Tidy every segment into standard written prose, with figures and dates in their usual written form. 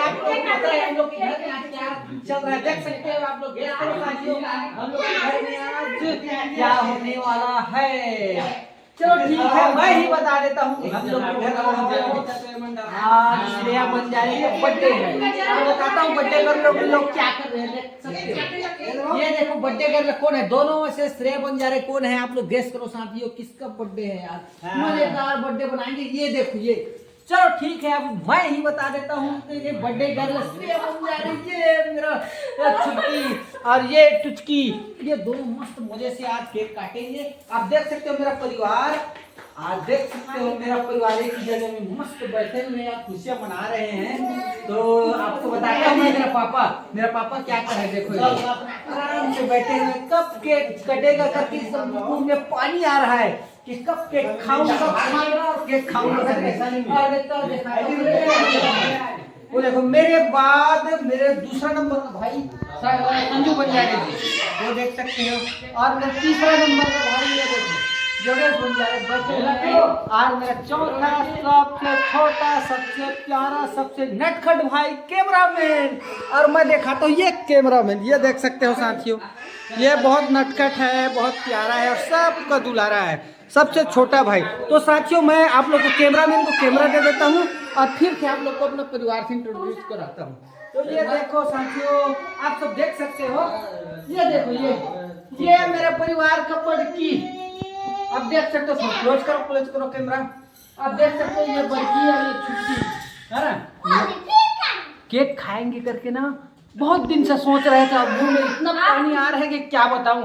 आप लोग पता है हम लोग के घर में आज क्या चल रहा है, देख सकते हो आप लोग। गेस करो साथियों, हम लोग के घर में आज क्या होने वाला है। चलो ठीक है, मैं ही बता देता हूँ। हम लोग के घर में आज श्रेया बंजारे का बर्थडे है। मैं बताता हूँ बर्थडे गर्ल लोग क्या कर रहे हैं, देख सकते हो। ये देखो बर्थडे गर्ल कौन है, दोनों में से श्रेया बंजारे कौन है, आप लोग गेस करो साथियों किसका बर्थडे है यार। मजेदार बर्थडे बनाएंगे, ये देखो ये। चलो ठीक है, अब मैं ही बता देता हूँ कि ये बर्थडे गर्ल श्रेया बंजारे, ये मेरा छुटकी और ये टुचकी, ये दोनों मस्त मजे से आज केक काटेंगे। आप देख सकते हो मेरा परिवार, आज देख सकते हो मेरा परिवार एक ही जगह में मस्त बैठे हुए हैं, खुशियां मना रहे हैं। तो आपको बताता हूँ मेरा पापा क्या कर रहे हैं, देखो आराम से बैठे हुए, कब केक कटेगा करके सब मुंह में पानी आ रहा है कि कब केक खाऊंगा केक खाऊंगा। वो देखो मेरे बाद मेरे दूसरा नंबर का भाई संजू बंजारे जी, वो देख सकते हो। और मेरा तीसरा नंबर का भाई ये देखो जोगेश बंजारे बैठे हो। और मेरा चौथा सबसे छोटा, सबसे प्यारा, सबसे नटखट भाई कैमरामैन। और मैं दिखाता हूँ ये कैमरामैन, ये देख सकते हो साथियों, ये बहुत नटखट है, बहुत प्यारा है और सबका दुलारा है, सबसे छोटा भाई। तो साथियों मैं आप लोग को कैमरामैन को कैमरा दे देता हूँ और फिर से आप लोग को अपने परिवार से इंट्रोड्यूस कराता हूँ। तो ये देखो साथियों, आप सब देख सकते हो, ये देखो ये मेरे परिवार का बड़की, आप देख सकते हो। क्लोज करो कैमरा। आप देख सकते हो ये बड़की और ये छुट्टी है ना, केक खाएंगे करके ना बहुत दिन से सोच रहे थे, अब मुंह में इतना पानी आ रहा है कि क्या बताऊं।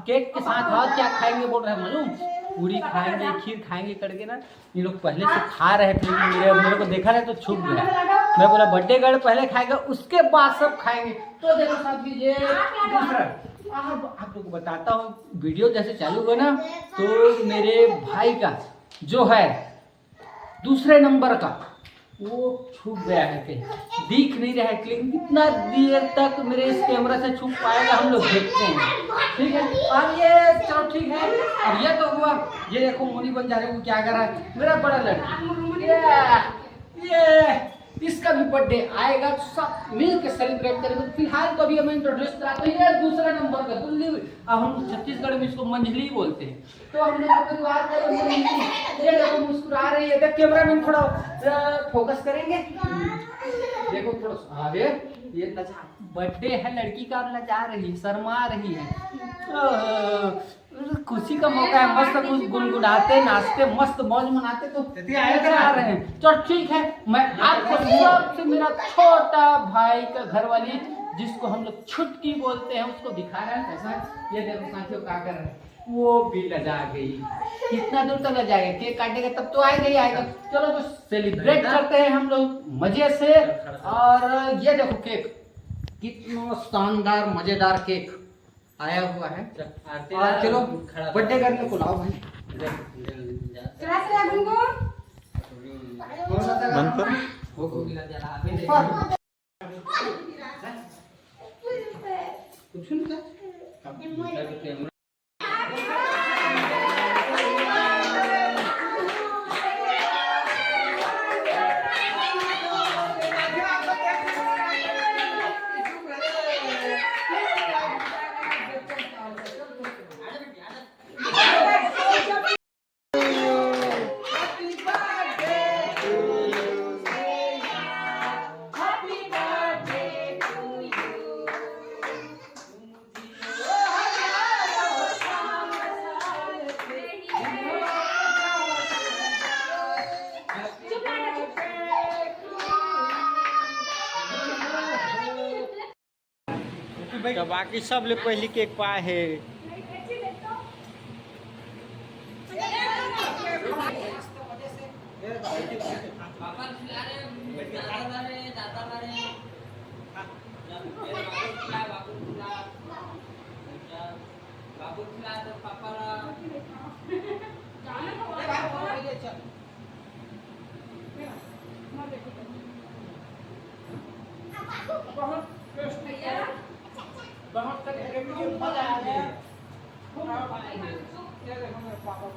केक के साथ और क्या खाएंगे बोल रहे हैं मालूम, पूरी खाएंगे, खीर खाएंगे करके ना ये लोग पहले से खा रहे थे, मेरे को देखा रहे तो छूट गया। मैं बोला बर्थडे गर्ल पहले खाएगा उसके बाद सब खाएंगे। तो देखो साथी ये दूसरा, आप लोग को बताता हूँ, वीडियो जैसे चालू हुआ ना तो मेरे भाई का जो है दूसरे नंबर का वो छुप गया है, कहीं दिख नहीं रहा है, लेकिन कितना देर तक मेरे इस कैमरा से छुप पाएगा हम लोग देखते हैं, ठीक है। और ये चलो ठीक है, अब ये तो हुआ। ये देखो मोनी बंजारे को क्या कर रहा है, मेरा बड़ा लड़का, ये इसका भी बर्थडे आएगा, सब मिल के सेलिब्रेट करेंगे। फिलहाल तो अभी हमें इंट्रोड्यूस कराते हैं, ये दूसरा नंबर का दिल्ली, अब हम छत्तीसगढ़ में इसको मंझली बोलते हैं। तो हम लोग परिवार का ये देखो मुस्कुरा रही है, देख कैमरामैन थोड़ा फोकस करेंगे, देखो थोड़ा आगे, ये बर्थडे है लड़की का, लजा रही, शर्मा रही है, खुशी का मौका है, मस्त कुछ गुनगुनाते, नाचते, मस्त मौज मनाते, तो आ रहे हैं। तो ठीक है, मैं आपको सबसे मेरा छोटा भाई का घर वाली जिसको हम लोग छुटकी बोलते हैं उसको दिखा रहे हैं कैसा। ये देखो साथियों क्या कर रहे हैं, वो भी लजा गई, कितना दूर तक लजाएगा, केक काटेगा तब तो आएगा ही आएगा। चलो तो सेलिब्रेट करते हैं हम लोग मजे से। और ये देखो केक, कितना शानदार मजेदार केक आया हुआ है। और चलो बर्थडे करने को लाओ भाई, कुछ नहीं तो बाकी सब ले पहली केक पाए है। बहुत मजा आ गया। पापा